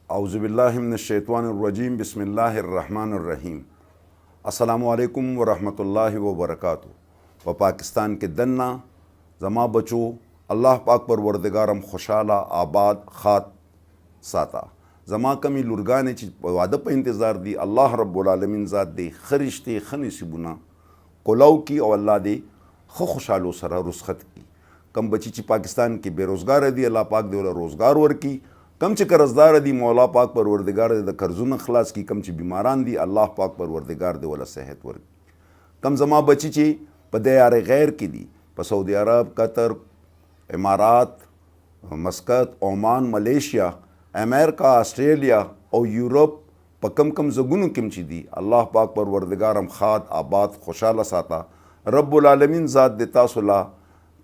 औज़ुबिल्लाहि मिनश्शैतानिर्रजीम बिस्मिल्लाहिर्रहमानिर्रहीम। अस्सलामुअलैकुम वरहमतुल्लाहि वबरकातुहू। व पाकिस्तान के दन्ना ज़मा बचो अल्लाह पाक परवरदिगारम खुशाला आबाद खात साता। ज़मा कमी लुरगाने ची वादा पर इंतज़ार दी अल्लाह रब्बुल आलमीन ज़ात दे खरिश्ते खनिसिबुना कोलाउ की और अल्लाह दे खुशालो सरा रुस्खत की। कम बची ची पाकिस्तान की बेरोज़गार दी अल्लाह पाक दे वाला रोज़गार वर की। कम च कर्जदार दी मौला पाक परवरदिगार दे कर्जुन खलास की। कम च बीमारान दी अल्लाह पाक परवरदिगार दे वाला सेहत वर की। कम ज़मा बची ची पदयार गैर की दी प सऊदी अरब, कतर, इमारात, मस्कत, ओमान, मलेशिया, अमेरिका, ऑस्ट्रेलिया और यूरोप प कम कम ज़गुनु किम ची दी अल्लाह पाक परवरदिगारम खाद आबाद खुशाला साता। रब्बुल आलमीन ज़ात दे तासुला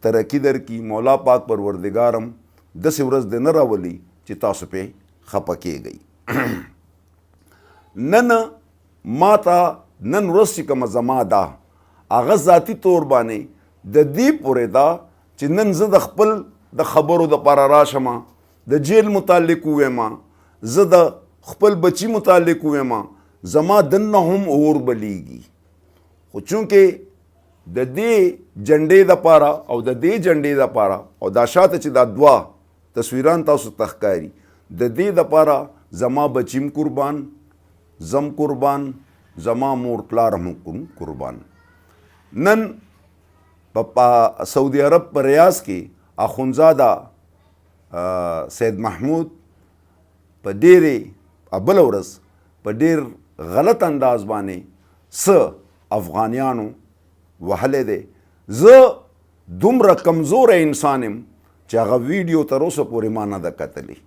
तरक्की दर की। मौला पाक परवरदिगारम दस वरस दे न रावली ची तासु पे खपके गई। नन माता नन वरस कम ज़मा दा आगा ज़ाती तौर बाने द दी पुरे दा ची नन ज़ द खपल द खबरों द पारा राशमा द जेल मुतालिक हुए माँ ज़ द खपल बची मुतालिक हुए माँ ज़मा दन्ना हम और बलीगी। चूँकि द दे झंडे द पारा और द दे झंडे द पारा और दाशात ची दा दुआ तस्वीरान तासु तखकारी द दे द पारा ज़मा बचिम कुर्बान, ज़म कुर्बान, ज़मा मोर प्लारम कुर्बान। नन पप्पा सऊदी अरब पर रियाज के आखुनज़ादा सैद महमूद प डेरे अबल वरस प डेर गलत अंदाज बाने स अफ़गानियानो वहले दे ज़ दुमरा कमज़ोर इंसानिम चागा वीडियो तरोस पूरी माना द कतली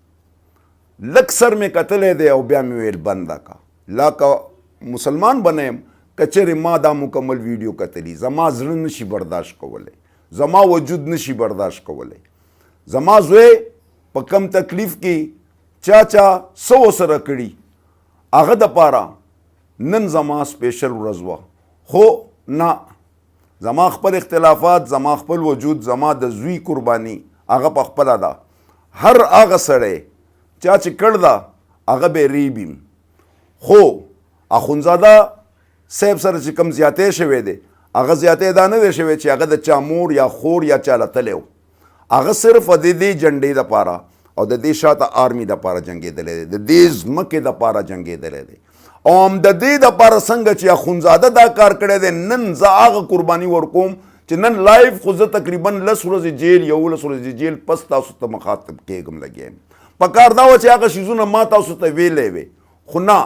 लक्सर में कतले दे और ब्या में बंदा का ला का मुसलमान बने कचरे मादा मुकम्मल वीडियो कतली ज़मा ज़्न नशी बर्दाश्त कवले ज़मा वजूद नशी बर्दाश्त कवले ज़मा ज़ुए पकम तकलीफ़ की चाचा सो सरकड़ी आगद पारा नन ज़मा स्पेशल रज़वा हो ना ज़मा खपल इख्तिलाफ़ात ज़मा खपल वजूद ज़मा द ज़ुई कुर्बानी आगा पखपला दा हर आगा सड़े चाच कड़दा आगा बेरीबीम हो आखुनज़ादा सेब सर चिकम ज़्याते शवे दे आगा ज़्याते दाने दे शवे ची आगा द चामोर या खोर या चाला तलेव आगा सिर्फ दे झंडे द पारा और दे शाता आर्मी द पारा जंगे दले दे देज मके द पारा जंगे दले दे ओम दे द पारा संग ची आखुनज़ादा दा कार करे दे नन जा आगा कुर्बानी वरकोम च नन लाइव खुद तकरीबन लस रोज़ जेल या लस रोज़ जेल पस तासु त मखातब के गम लगे पकार दावा च आगा शिजुन मा तासु त वेले वे खुना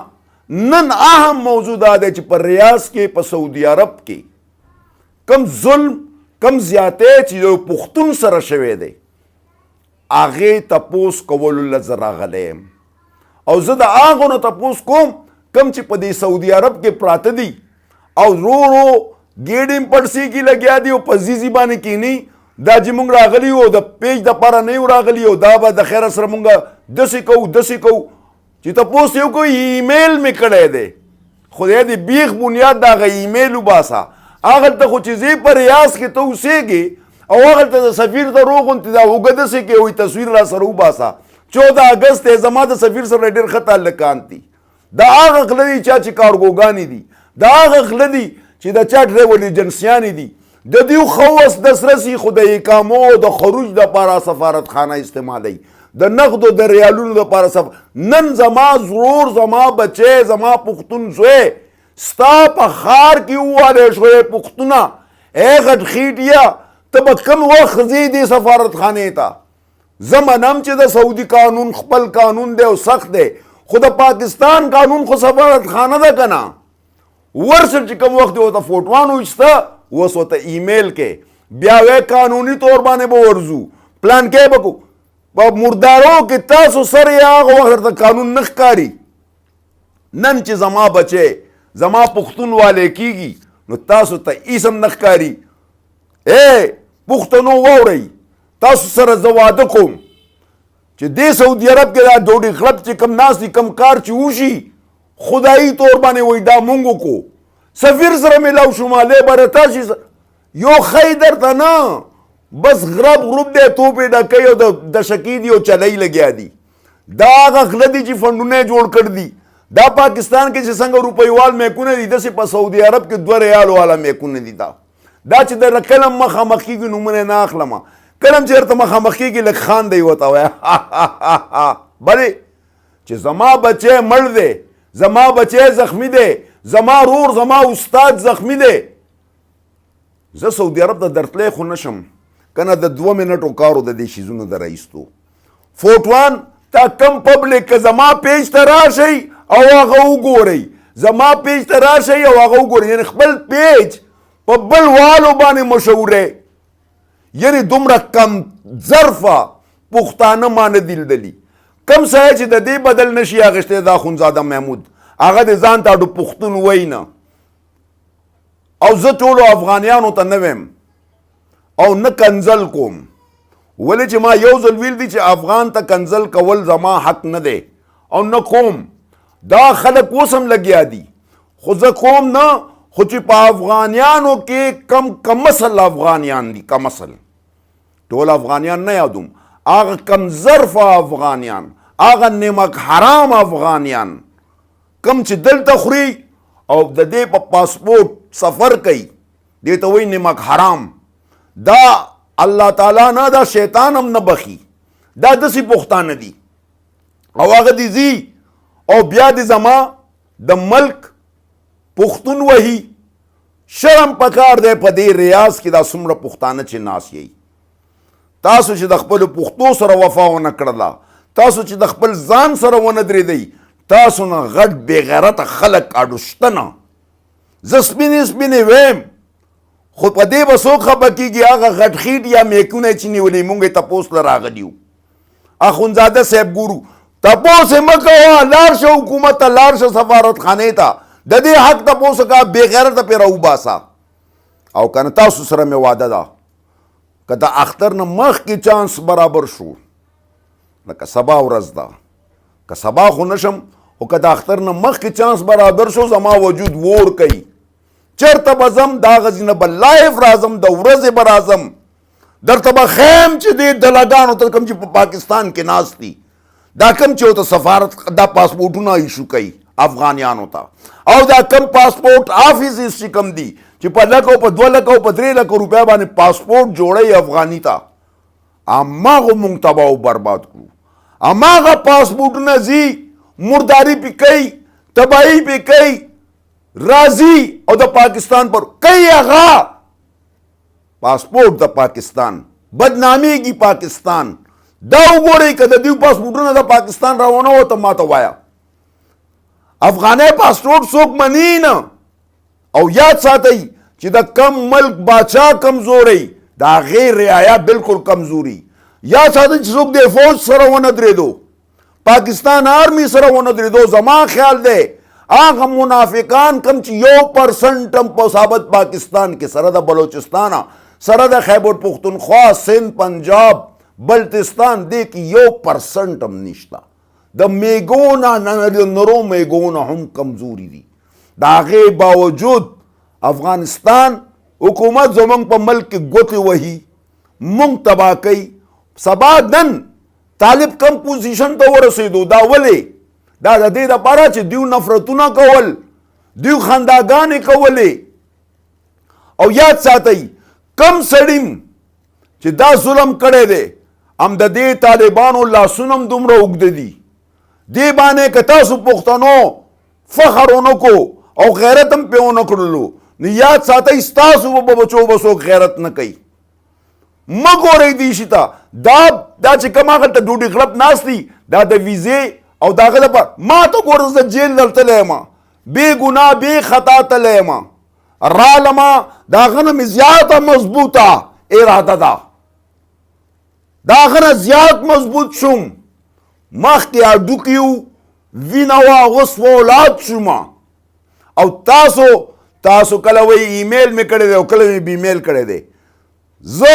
नन अहम मौजूदा दे च पर रियाज के प सऊदी अरब के कम जुल्म कम ज़्याते च जो पुख्तुन सर शवे दे आगे तपोस कवल जरा गलेम और ज़द आगो न तपोस कोम कम च पदी सऊदी अरब के प्रातदी और रो गेडिम पड़सी की लग्या दी पजीजी बाने की नहीं दाजी मुंग रागली हो द पेज द पारा नहीं रागली हो दाबा द खैर सर मुंगा दसी कहू चिता पोस्ट यो कोई ईमेल में कड़े दे खुदे दी बीख बुनियाद दा गई ईमेल उबासा आगल तक कुछ चीज़ें पर रियाज के तो उसेगे और आगल तक सफीर दा रोग उन्तिदा उगद से के हुई तस्वीर ला सर उबासा 14 अगस्त है जमा द सफीर सर रेडर खता लकांती दा आग खलदी चाची कारगोगानी दी दा आग खलदी चिदा चाट रे वली जनसियानी दी ददियो खवस दसरसी खुदाई कामो द खरूज द पारा सफारत खाना इस्तेमाल है द नकद द रियालुन द पारा सफ नन ज़मा ज़रूर ज़मा बचे ज़मा पुख्तुन ज़ुए स्ता पखार की वाले शोए पुख्तुना एक अटखीटिया तब कम वक्त ज़ीदी सफारत खाने था ज़मानम च द सऊदी कानून खपल कानून दे सख्त दे खुदा पाकिस्तान कानून को सफारत खाना दा कना वर्ष कम वक्त होता फोटवान उछता वस होता ईमेल के ब्यावे कानूनी तौर बाने वर्जू प्लान के बकू मुर्दारों के तासु सर या वक्त कानून नखकारी नन च ज़मा बचे ज़मा पुख्तुन वाले कीगी नो तासु त ईसम नखकारी ए पुख्तनो वाउरई तासु सर जवादकुम च दे सऊदी अरब के दोड़ी क्लब च कम नासी कम कार चूशी खुदाई तौर बाने वही दा मुंगो को सफीर सर मिलाव शुमाले बरताशी यो खैदर था ना बस ग्रब ग्रुप दे तो पे डकई द शकीदी चलाई लग्या दी دا هغه غله دي چې فنډونه جوړ کړ دي. دا پاکستان کې چې څنګه روپیوال میکونه دي داسې په سعودي عرب کې 2 ریال والا میکونه دي. دا چې د کلم مخامخ کېږي نومونه نه اخلم، کلم چې ورته مخامخ کېږي لږ خاندی ورته وایه بلې چې زما بچی مړ دی، زما بچی زخمی دی، زما رور زما استاد زخمی دی. زه سعودي عرب ته درتلی خو نشم کنه د 2 منټو کارو د دې شیزونو د رایستو. فوټوان تا کم پبلک که زما پیج ته راشئ او هغه وګورئ، زما پیج ته راشئ او هغه وګورئ، یعنی خپل پیج په بل والو باندې مشهوره، یعنی دومره کم ظرفه پښتانه ما نه دي لیدلي. کم سړی چې د دې بدل نشي اخیستی دا اخندزاده محمود، هغه د ځان ته اډو پښتون وایي نه. او زه ټولو افغانیانو ته نه ویم او نه کنزل کوم، ولې چې ما یو ځل ویل دي چې افغان ته کنزل کول زما حق نه دی او نه کوم. دا خلک اوس هم لګیا دي خو زه کوم نه، خو چې په افغانیانو کې کم اصل افغانیان دي، کم اصل ټول افغانیان نه یادوم، هغه کم ظرفه افغانیان، هغه نمک حرام افغانیان کم چې دلته خوري او د دې په پاسپورټ سفر کوي، دې ته وایي نمک حرام. دا الله تعالی نه، دا شیطان هم نه بخي، دا داسې پښتانه دي. او هغه دي ځي او بیا د زما د ملک پښتون وهي. شرم پکار دی په دې ریاض کې دا څومره پښتانه چې ناس یي. تاسو چې د خپلو پښتو سره وفا ونه کړله، تاسو چې د خپل ځان سره ونه درېدئ، تاسو نه غټ بې غیرته خلک اډو شته نه. زه سپینې سپینې ویم خو په دې به څوک خفه کېږي، هغه غټ خیټ یا میکونه چې نیولې مونږ یې تپوس له راغلي یو. اخندزاده صاحب ګورو تپوس یې مه کوه، لاړ شه حکومت ته، لاړ شه سفارتخانې ته، د دې حق تپوس وکړه، بې غیرته پرې راوباسه. او که نه تاسو سره مې واده ده که د اختر نه مخکې چانس برابر شو، لکه سبا ورځ ده، که سبا خو نشم خو که د اختر نه مخکې چانس برابر شو زما وجود وور کوي، چېرته به ځم دا غځي نه به لایف راځم، د ورځې به راځم، درته به خیم چې دې دلاګانو ته کوم چې په پاکستان کې ناست دي، دا کوم چې ورته سفارت دا پاسپورټونه ایشو کوي افغانیانو ته، او دا کم پاسپورټ آفیسز چې کم دي چې په لکو په 2 لکو په 3 لکو روپیا باندې پاسپورټ جوړوي افغاني ته، هماغو مونږ تباه او برباد کړو. هماغه پاسپورټونه ځي مرداري پې کوي، تباهي پې کوي، راځي او د پاکستان پر کوي هغه پاسپورټ د پاکستان، بدنامیږي پاکستان. دا وګورئ که د دوی پاسپورټونه د پاکستان راونه وته ما ته وایه. افغاني پاسپورټ څوک مني نه. او یاد ساتئ چې د کم ملک باچا کمزوري د هغې رعایا بالکل کمزوري. یاد ساتئ چې څوک د فوج سره ونه درېدو، پاکستان آرمی سره ونه درېدو، زما خیال دی هغه منافقان کم چې 1% هم په ثابت پاکستان کې سره د بلوچستان سره د خیبر پختونخوا، سند، پنجاب، بلتستان دې کې 1% هم نشته. د میګونه نرو میګونه هم کمزوري دي. د هغې باوجود افغانستان حکومت زمونږ په ملک کې ګوتې وهي، مونږ تباه کوي. سبا نن طالب کم پوزیشن ته ورسېدو، دا ولې؟ دا د دې دپاره چې دیو نفرتونه کول، دیو خنداګانې کولې. او یاد ساتئ کم سړیم چې دا ظلم کړی دی هم د دې طالبانو لاسونه هم دومره اوږده دي. دې باندې که تاسو پښتنو فخر ونه کو او غیرت هم پې ونه کړلو نو یاد ساتئ ستاسو په بچو به څوک غیرت نه کوي. مه ګورئ دې شي ته. دا چې کوم هغلته ډوډۍ غړپ ناست دي دا د ویزې او د هغه لپاره ما ته ګوره زه جیل ته تللی یم، بې ګناه بې خطا تللی یم، رالمه د هغه نه مې زیاته مضبوطه اراده ده، د هغه نه زیات مضبوط شوم. مخکې هډوکي وو، وینه وه، اوس فولاد شوم. او تاسو کله وایي ایمیل مې کړی دی او کله مې بیمیل کړی دی. زه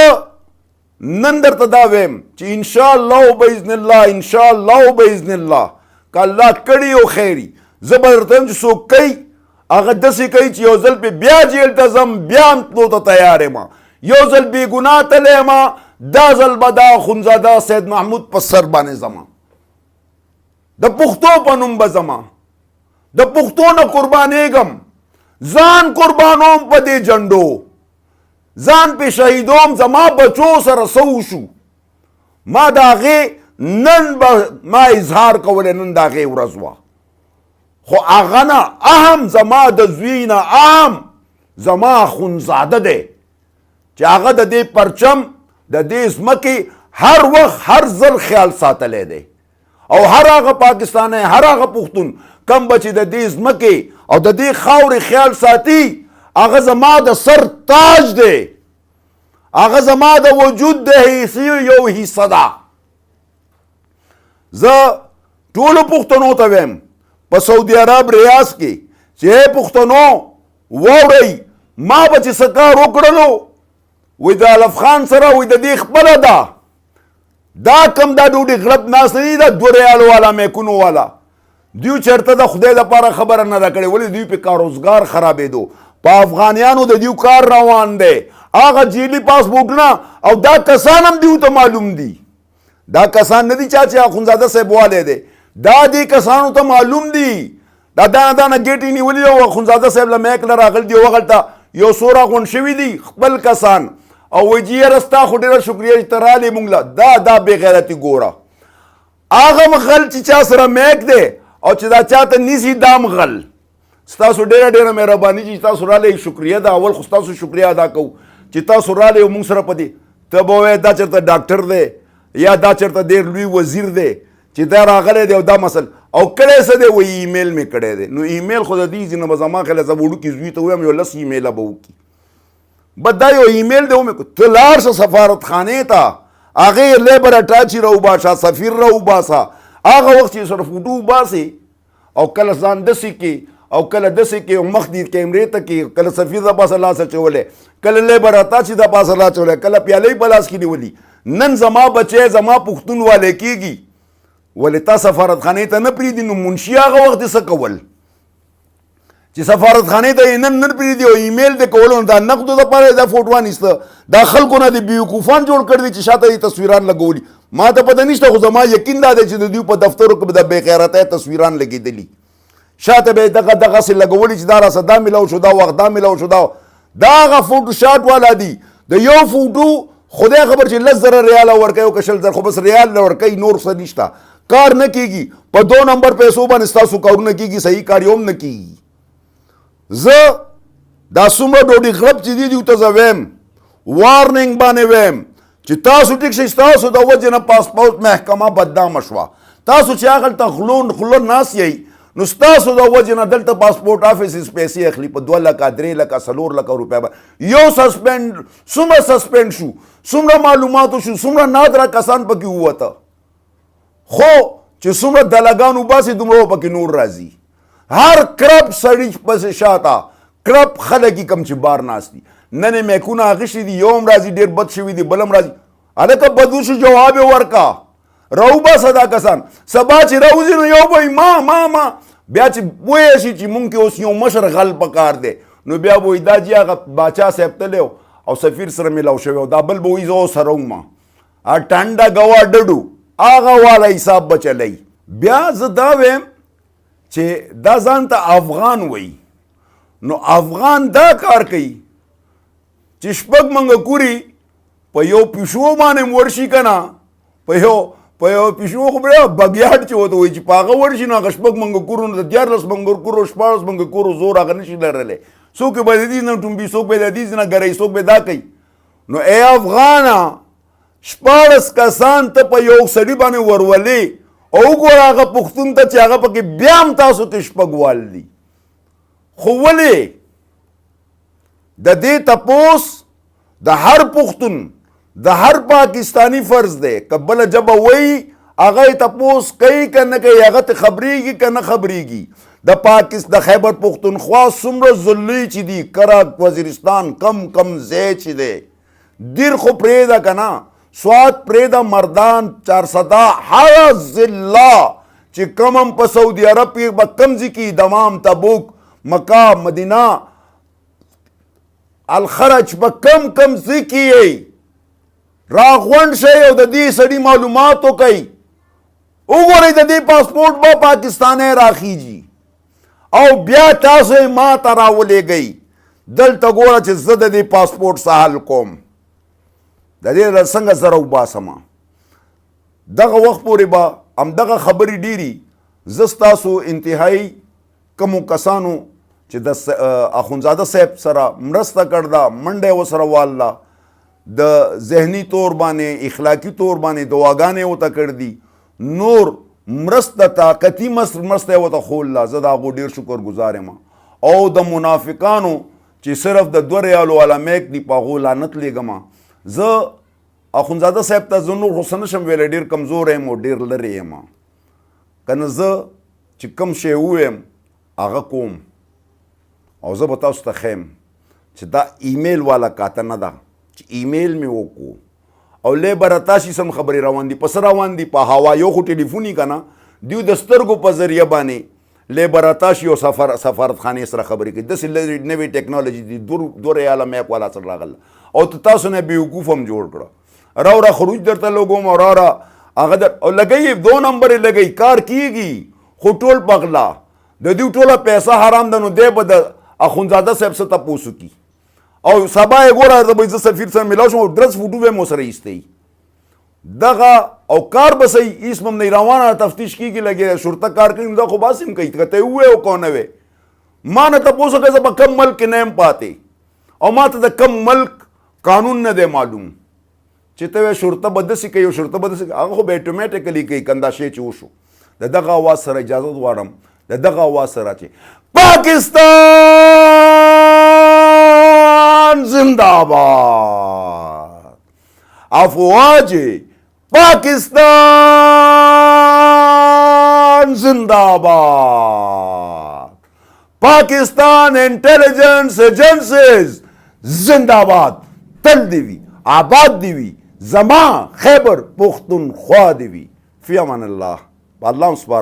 نن درته دا ویم چې انشاءالله باذن الله، انشاءالله باذن الله که الله کړي او خیري، زه به درته وایم چې څوک کوي هغه داسې کوي چې یو ځل پې بیا جیل ته ځم، بیا هم تلو ته تیار یم. یو ځل بې ګناه تللی یم، دا ځل به دا اخندزاده سید محمود په سر باندې ځم. د پښتو په نوم به زما د پښتو نه قربانېږم ځان قربانوم په دې جنډو ځان په شهیدوم زما بچو سره سو شو ما د هغې نن به ما اظهار کولی نن د هغې ورځ وه خو هغه نه اهم زما د زوی نه اهم زما اخندزاده دی چې هغه د دې پرچم د دې ځمکې هر وخت هر ځل خیال ساتلی دی او هر هغه پاکستانی هر هغه پښتون کم به چې د دې ځمکې او د دې خاورې خیال ساتي هغه زما د سر تاج دی هغه زما د وجود د حصې یو حصه ده زه ټولو پښتنو ته ویم په سعودي عرب ریاض کې چې پښتنو واورئ ما به چې څه کار وکړلو وی د الف خان سره وی د دې خپله ده دا کم دا ډوډۍ غړپ ناست نه دي دا 2 ریالو والا میکونو والا دوی چېرته د خدای دپاره خبره نه ده کړې ولې دوی په کاروزګار خرابېدو په افغانیانو د دیو کار روان دی هغه جیلي پاسپورټونه او دا کسان هم دیو ته معلوم دي دا کسان نه دي چا چې اخندزاده صاحب والی دی دا دې کسانو ته معلوم دي دا دانه دانه ګېټې نیولي او اخندزاده صاحب له میک نه راغلي دي هغلته یو څو راغونډ شوي دي خپل کسان او وایي چې یاره ستا خو ډېره شکریه چې ته رالې موږ له دا بې غیرتي ګوره هغه مغل چې چا سره میک دی او چې دا چاته نیسي دا مغل ستاسو ډېره مهرباني چې تاسو رالی شکریه ده اول خو ستاسو شکریه ادا کوو چې تاسو رالی او موږ سره په دې ته به وایې دا چېرته ډاکټر دی یا دا چېرته ډېر لوی وزیر دی چې دا راغلی دی او دا مسل او کړی څه دی وایي ایمیل مې کړی دی نو ایمیل خو د دې ځینې به زما خیال زه وړوکي زوی ته ووایم یو 10 ایمیله به وکړي بس دا یو ایمیل دی ومې ته لاړ شه سفارتخانې ته هغې لیبر اټاچي راوباسه سفیر راوباسه هغه وخت چې سره فوټو وباسې او کله ځان داسې کې او کله داسې کې مخ دې کیمرې ته کې کله سفیر د پاسه لاس اچولی کله لیبر اټاچي د پاسه لاس اچولی کله پیالۍ په لاس کې نیولي نن زما بچی زما پښتون والی کېږي ولې تا سفارتخانې ته نه پرېږدي نو منشي هغه وخت دې څه کول چې سفارتخانې ته یې نن نه پرېږدي او ایمیل دې کولو نو دا نقدو دپاره دا فوټو وانیسته دا خلکو نه دې بیوقوفان جوړ کړي دي چې شاته یې تصویران لګولي ما ته پته نشته خو زما یقین دا دی چې د دوی په دفترو کې به د بې غیرتۍ تصویران لګېدلي شاته به یې دغسې لګولي چې دا راسه دا میلاو شو دا وخت دا میلاو شو دا هغه فوټو شاټ والا دي د یو فوټو خدای خبر چې 10,000 ریاله ورکوي او که 20,000 خو بس ریال نه ورکوي نور څه نشته کار نه کېږي په 2 نمبر پیسو باندې ستاسو کارونه کېږي صحیح کار یې هم نه کېږي زه دا څومره ډوډۍ غړپ چې دي دوی ته زه ویم وارننګ باندې ویم چې تاسو ټیک شئ ستاسو د وجې نه پاسپورټ محکمه بدنامه شوه تاسو چې هغلته خوله ناست یئ نو ستاسو د وجې نه دلته پاسپورټ آفیس پیسې اخلي په 2 لکه 3 لکه 4 لکه روپۍ به یو سسپینډ څومره سسپینډ شو څومره معلوماتو شو څومره نادره کسان پکې ووته خو چې څومره دلګان وباسي دومره پکې نور راځي هر کرپ سړي پسې شاته کرپ خلک کم چې بار ناست دي نن یې میکونه اخیستي دي یو هم راځي ډېر بد شوي دي بل هم راځي هلکه بدو شو جواب یې ورکه راوباسه دا کسان سبا چې راوځي نو یو به ما بیا چې پوه شي چې مونږ کې اوس یو مشر غل پکار دی نو بیا به وایي دا جي هغه باچا صاحب تللی او سفیر سره میلاو شوی او دا بل به وایي زه اوس سره وم ټنډه ګوا ډډو هغه والا حساب به چلی بیا زه دا ویم چې دا ځان ته افغان وایي نو افغان دا کار کوي چې 6 منګکوري په یو پیشو باندې ورشي که نه په یو پیشو خو بیا بګیاټ چې ورته وایي چې په هغه ورشي نو هغه 6 منګکورو نه د 14 منګکورو 14 منګکورو زور هغه نشي لرلی څوک به د دې نه ټومبي څوک به د دې نه ګرئ څوک به دا کوي نو ای افغانه 14 کسان ته په یو سړي باندې ورولې او وګوره هغه پښتون ته چې هغه پکې بیا هم تاسو ته 6 وال دي خو ولې د دې تپوس د هر پښتون د هر پاکستانی فرض دی که بله ژبه وایي هغه یې تپوس کوي که نه کوي هغه ته خبرېږي که نه خبرېږي د خیبر پښتونخوا څومره ضلعې چې دي کرک وزیرستان کم ځای چې دی دیر خو پرېږده که نه سوات پرېږده مردان چارسده هر ضلع چې کم هم په سعودي عرب کې به کم ځای کې دمام تبوک مکه مدینه الخرج په کم ځای کې یې راغونډ شئ او د دې سړي معلومات وکئ وګورئ د دې پاسپورټ به پاکستان راخیږي او بیا تاسو یې ما ته راولېږئ دلته ګوره چې زه د دې پاسپورټ سهل کوم د دې څنګه زه راوباسم دغه وخت پورې به همدغه خبرې ډېري زه ستاسو انتهایي کمو کسانو چې د اخونزاده صاحب سره مرسته کړده منډه یې ورسره واله د ذهني طور باندې اخلاقي طور باندې دعاګانې ورته کړ دي نور مرسته طاقتي مرسته یې ورته ښوله زه د هغو ډېر شکر ګزار یم او د منافقانو چې صرف د 2 ریالو والا میک دي په هغو لعنت لیږم زه اخونزاده صاحب ته زه نور خو څه نشم ویلی ډېر کمزور یم او ډېر لرې یم که نه زه چې کوم شی وویم هغه کوم او زه به تاسو ته ښیم چې دا ایمیل والا کاته نه ده چې ایمیل مې وکړو او لیبرتاشي سم خبرې روان دي په څه روان دي په هوا یو خو ټلیفوني که نه دوی د سترګو په ذریعه باندې لیبرتاشي او سفارتخانې سره خبرې کوي داسې نوې ټیکنالوژي دي 2 ریاله میک والا سره راغله او تاسو نه بیوقوف هم جوړ کړه راوره خروج درته لګوم او راوره هغه او لګوي 2 نمبر یې لګوي کار کیږي خو ټول پغلا د دوی ټوله پیسه حرام ده نو دی به د اخونزاده صاحب څه تپوس وکړي او سبا یې ګوره زه به زه سفیر سره میلاو شم او ډرس فوټو به یې مو سره ایستی دغه او کار به صحیح هېڅ هم نه روانه تفتیش کېږي لګې شرطه کار کوي دا خو باسې هم کوي که ته یې ووایې او که نه وې ما نه تپوس وکړې زه په کم ملک کې نه یم پاتې او ما ته د کم ملک قانون نه دی معلوم چې ته وایې شرطه به داسې کوي او شرطه به داسې کوي هغه خو به اټومیټیکلي کوي که دا شی چې وشو د دغه اواز سره اجازت غواړم د دغه اواز سره چې پاکستان زنده‌باد افواج پاکستان زنده‌باد پاکستان انټيليجنس ایجنسیز زنده‌باد تل دی وي آباد دی وي زما خیبر پختونخوا دی وي فی امان الله الله سپارم